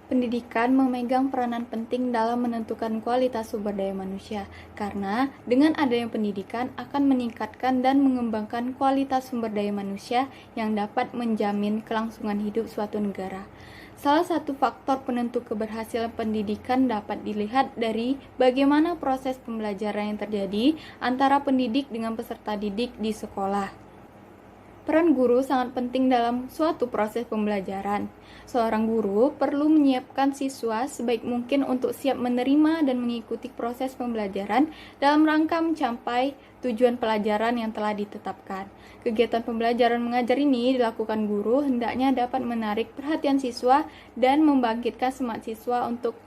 Pendidikan memegang peranan penting dalam menentukan kualitas sumber daya manusia, karena dengan adanya pendidikan akan meningkatkan dan mengembangkan kualitas sumber daya manusia yang dapat menjamin kelangsungan hidup suatu negara. Salah satu faktor penentu keberhasilan pendidikan dapat dilihat dari bagaimana proses pembelajaran yang terjadi antara pendidik dengan peserta didik di sekolah. Peran guru sangat penting dalam suatu proses pembelajaran. Seorang guru perlu menyiapkan siswa sebaik mungkin untuk siap menerima dan mengikuti proses pembelajaran dalam rangka mencapai tujuan pelajaran yang telah ditetapkan. Kegiatan pembelajaran mengajar ini dilakukan guru hendaknya dapat menarik perhatian siswa dan membangkitkan semangat siswa untuk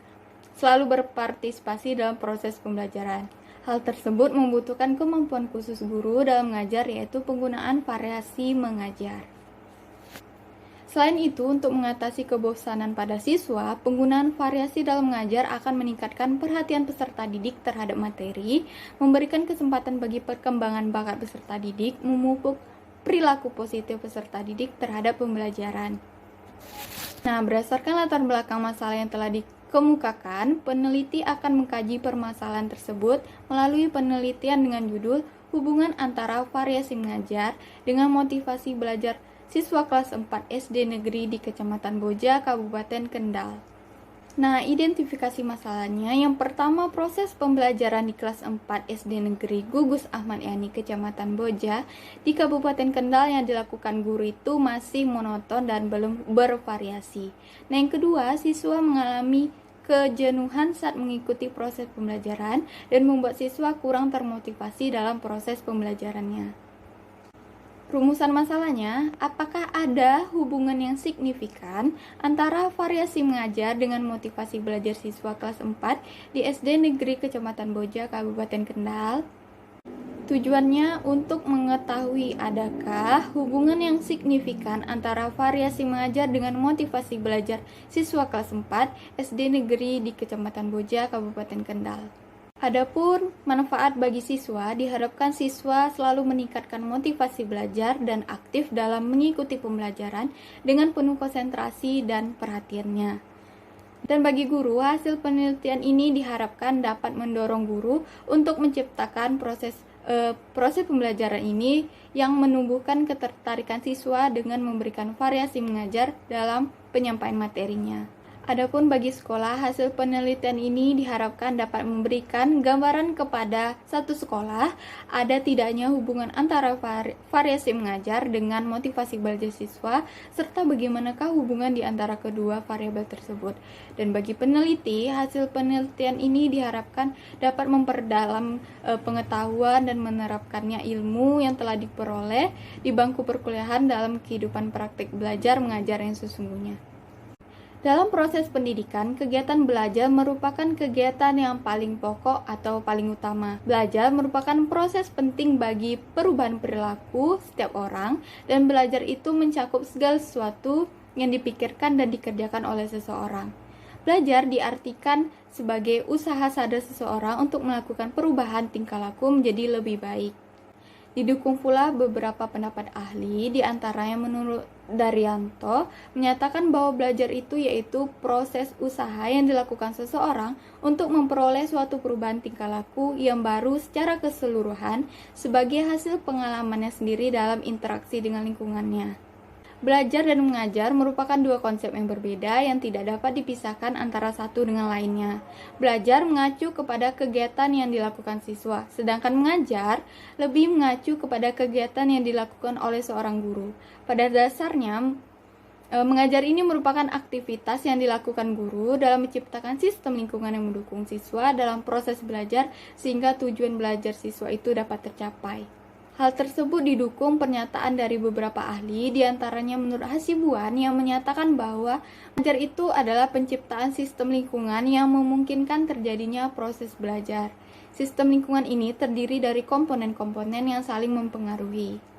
selalu berpartisipasi dalam proses pembelajaran. Hal tersebut membutuhkan kemampuan khusus guru dalam mengajar, yaitu penggunaan variasi mengajar. Selain itu, untuk mengatasi kebosanan pada siswa, penggunaan variasi dalam mengajar akan meningkatkan perhatian peserta didik terhadap materi, memberikan kesempatan bagi perkembangan bakat peserta didik, memupuk perilaku positif peserta didik terhadap pembelajaran. Nah, berdasarkan latar belakang masalah yang telah dikemukakan, peneliti akan mengkaji permasalahan tersebut melalui penelitian dengan judul Hubungan antara variasi mengajar dengan motivasi belajar siswa kelas 4 SD negeri di Kecamatan Boja, Kabupaten Kendal. Nah, identifikasi masalahnya. Yang pertama, proses pembelajaran di kelas 4 SD Negeri Gugus Ahmad Yani, Kecamatan Boja, di Kabupaten Kendal yang dilakukan guru itu masih monoton dan belum bervariasi. Nah, yang kedua, siswa mengalami kejenuhan saat mengikuti proses pembelajaran dan membuat siswa kurang termotivasi dalam proses pembelajarannya. Rumusan masalahnya, apakah ada hubungan yang signifikan antara variasi mengajar dengan motivasi belajar siswa kelas 4 di SD Negeri Kecamatan Boja, Kabupaten Kendal? Tujuannya untuk mengetahui adakah hubungan yang signifikan antara variasi mengajar dengan motivasi belajar siswa kelas 4 SD Negeri di Kecamatan Boja, Kabupaten Kendal. Adapun manfaat bagi siswa, diharapkan siswa selalu meningkatkan motivasi belajar dan aktif dalam mengikuti pembelajaran dengan penuh konsentrasi dan perhatiannya. Dan bagi guru, hasil penelitian ini diharapkan dapat mendorong guru untuk menciptakan proses pembelajaran ini yang menumbuhkan ketertarikan siswa dengan memberikan variasi mengajar dalam penyampaian materinya. Adapun bagi sekolah, hasil penelitian ini diharapkan dapat memberikan gambaran kepada satu sekolah ada tidaknya hubungan antara variasi mengajar dengan motivasi belajar siswa, serta bagaimanakah hubungan di antara kedua variabel tersebut. Dan bagi peneliti, hasil penelitian ini diharapkan dapat memperdalam pengetahuan dan menerapkannya ilmu yang telah diperoleh di bangku perkuliahan dalam kehidupan praktik belajar mengajar yang sesungguhnya. Dalam proses pendidikan, kegiatan belajar merupakan kegiatan yang paling pokok atau paling utama. Belajar merupakan proses penting bagi perubahan perilaku setiap orang, dan belajar itu mencakup segala sesuatu yang dipikirkan dan dikerjakan oleh seseorang. Belajar diartikan sebagai usaha sadar seseorang untuk melakukan perubahan tingkah laku menjadi lebih baik. Didukung pula beberapa pendapat ahli, diantaranya menurut Daryanto menyatakan bahwa belajar itu yaitu proses usaha yang dilakukan seseorang untuk memperoleh suatu perubahan tingkah laku yang baru secara keseluruhan sebagai hasil pengalamannya sendiri dalam interaksi dengan lingkungannya. Belajar dan mengajar merupakan dua konsep yang berbeda yang tidak dapat dipisahkan antara satu dengan lainnya. Belajar mengacu kepada kegiatan yang dilakukan siswa, sedangkan mengajar lebih mengacu kepada kegiatan yang dilakukan oleh seorang guru. Pada dasarnya, mengajar ini merupakan aktivitas yang dilakukan guru dalam menciptakan sistem lingkungan yang mendukung siswa dalam proses belajar sehingga tujuan belajar siswa itu dapat tercapai. Hal tersebut didukung pernyataan dari beberapa ahli, diantaranya menurut Hasibuan yang menyatakan bahwa mengajar itu adalah penciptaan sistem lingkungan yang memungkinkan terjadinya proses belajar. Sistem lingkungan ini terdiri dari komponen-komponen yang saling mempengaruhi.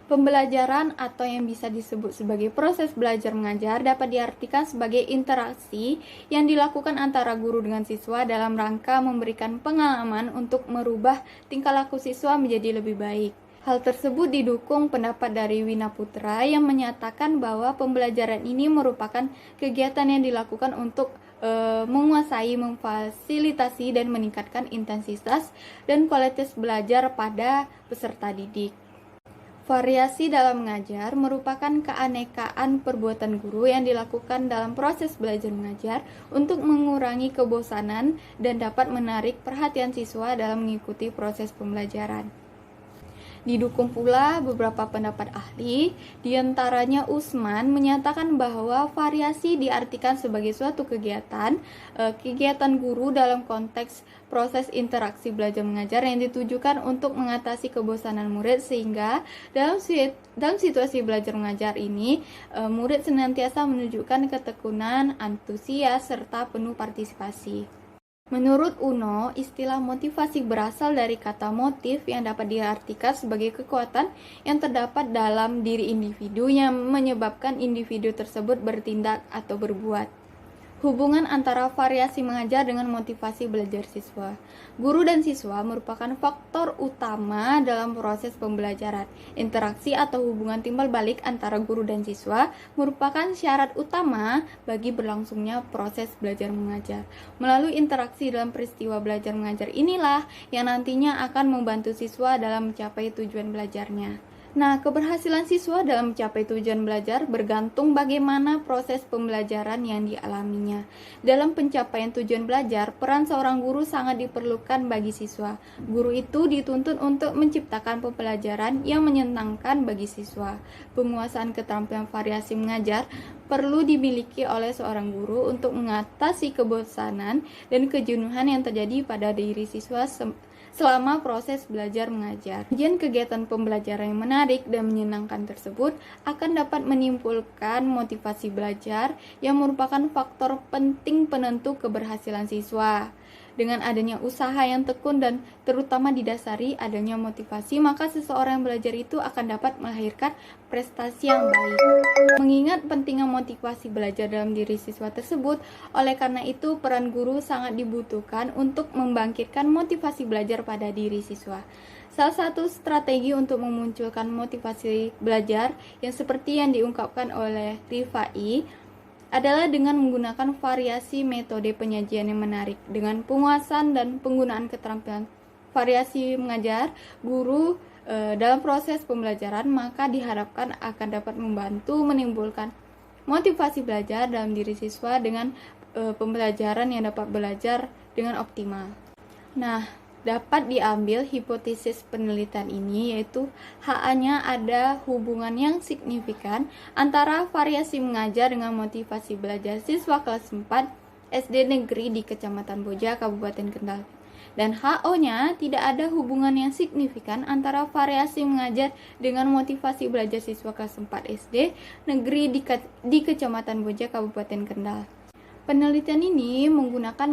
Pembelajaran atau yang bisa disebut sebagai proses belajar mengajar dapat diartikan sebagai interaksi yang dilakukan antara guru dengan siswa dalam rangka memberikan pengalaman untuk merubah tingkah laku siswa menjadi lebih baik. Hal tersebut didukung pendapat dari Wina Putra yang menyatakan bahwa pembelajaran ini merupakan kegiatan yang dilakukan untuk menguasai, memfasilitasi, dan meningkatkan intensitas dan kualitas belajar pada peserta didik. Variasi dalam mengajar merupakan keanekaan perbuatan guru yang dilakukan dalam proses belajar mengajar untuk mengurangi kebosanan dan dapat menarik perhatian siswa dalam mengikuti proses pembelajaran. Didukung pula beberapa pendapat ahli, diantaranya Usman menyatakan bahwa variasi diartikan sebagai suatu kegiatan guru dalam konteks proses interaksi belajar mengajar yang ditujukan untuk mengatasi kebosanan murid, sehingga dalam situasi belajar mengajar ini murid senantiasa menunjukkan ketekunan, antusias, serta penuh partisipasi. Menurut Uno, istilah motivasi berasal dari kata motif yang dapat diartikan sebagai kekuatan yang terdapat dalam diri individu yang menyebabkan individu tersebut bertindak atau berbuat. Hubungan antara variasi mengajar dengan motivasi belajar siswa. Guru dan siswa merupakan faktor utama dalam proses pembelajaran. Interaksi atau hubungan timbal balik antara guru dan siswa merupakan syarat utama bagi berlangsungnya proses belajar mengajar. Melalui interaksi dalam peristiwa belajar mengajar inilah yang nantinya akan membantu siswa dalam mencapai tujuan belajarnya. Nah, keberhasilan siswa dalam mencapai tujuan belajar bergantung bagaimana proses pembelajaran yang dialaminya. Dalam pencapaian tujuan belajar, peran seorang guru sangat diperlukan bagi siswa. Guru itu dituntut untuk menciptakan pembelajaran yang menyenangkan bagi siswa. Penguasaan keterampilan variasi mengajar perlu dimiliki oleh seorang guru untuk mengatasi kebosanan dan kejenuhan yang terjadi pada diri siswa selama proses belajar mengajar. Kegiatan pembelajaran yang menarik dan menyenangkan tersebut akan dapat menimbulkan motivasi belajar yang merupakan faktor penting penentu keberhasilan siswa. Dengan adanya usaha yang tekun dan terutama didasari adanya motivasi, maka seseorang yang belajar itu akan dapat melahirkan prestasi yang baik. Mengingat pentingnya motivasi belajar dalam diri siswa tersebut, oleh karena itu peran guru sangat dibutuhkan untuk membangkitkan motivasi belajar pada diri siswa. Salah satu strategi untuk memunculkan motivasi belajar yang seperti yang diungkapkan oleh Rifai adalah dengan menggunakan variasi metode penyajian yang menarik. Dengan penguasaan dan penggunaan keterampilan variasi mengajar guru dalam proses pembelajaran, maka diharapkan akan dapat membantu menimbulkan motivasi belajar dalam diri siswa dengan pembelajaran yang dapat belajar dengan optimal. Nah, dapat diambil hipotesis penelitian ini, yaitu HA-nya ada hubungan yang signifikan antara variasi mengajar dengan motivasi belajar siswa kelas 4 SD negeri di Kecamatan Boja, Kabupaten Kendal. Dan HO-nya tidak ada hubungan yang signifikan antara variasi mengajar dengan motivasi belajar siswa kelas 4 SD negeri di Kecamatan Boja, Kabupaten Kendal. Penelitian ini menggunakan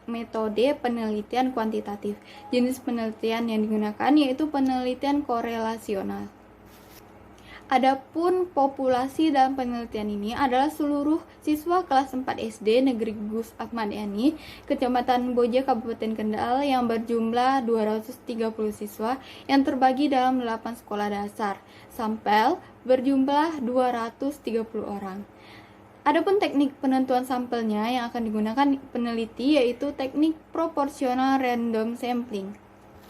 metode penelitian kuantitatif. Jenis penelitian yang digunakan yaitu penelitian korelasional. Adapun populasi dalam penelitian ini adalah seluruh siswa kelas 4 SD negeri Gus Ahmad Yani, Kecamatan Boja, Kabupaten Kendal yang berjumlah 230 siswa yang terbagi dalam 8 sekolah dasar. Sampel berjumlah 230 orang. Adapun teknik penentuan sampelnya yang akan digunakan peneliti yaitu teknik proporsional random sampling.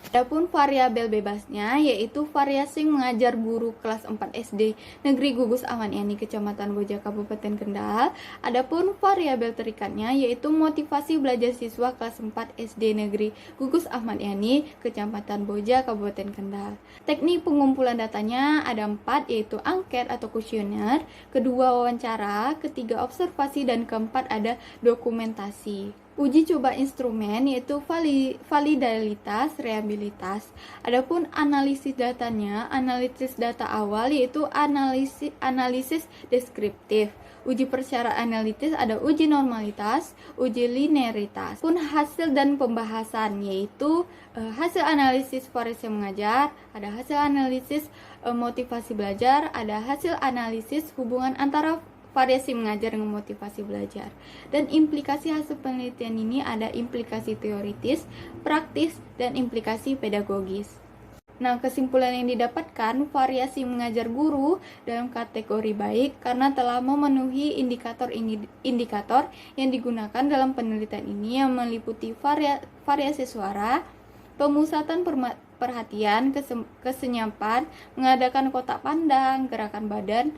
Adapun variabel bebasnya yaitu variasi mengajar guru kelas 4 SD negeri Gugus Ahmad Yani, Kecamatan Boja, Kabupaten Kendal. Adapun variabel terikatnya yaitu motivasi belajar siswa kelas 4 SD negeri Gugus Ahmad Yani, Kecamatan Boja, Kabupaten Kendal. Teknik pengumpulan datanya ada 4, yaitu angket atau kuesioner, kedua wawancara, ketiga observasi, dan keempat ada dokumentasi. Uji coba instrumen yaitu validalitas, reliabilitas. Adapun analisis datanya, analisis data awal yaitu analisis deskriptif. Uji persyarat analitis ada uji normalitas, uji linearitas. Pun hasil dan pembahasan yaitu hasil analisis variasi mengajar, ada hasil analisis motivasi belajar, ada hasil analisis hubungan antara variasi mengajar dengan motivasi belajar. Dan implikasi hasil penelitian ini ada implikasi teoritis, praktis, dan implikasi pedagogis. Nah, kesimpulan yang didapatkan, variasi mengajar guru dalam kategori baik karena telah memenuhi indikator yang digunakan dalam penelitian ini yang meliputi variasi suara, pemusatan perhatian, kesenyapan, mengadakan kotak pandang, gerakan badan,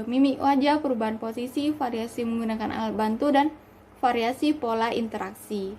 mimik wajah, perubahan posisi, variasi menggunakan alat bantu, dan variasi pola interaksi.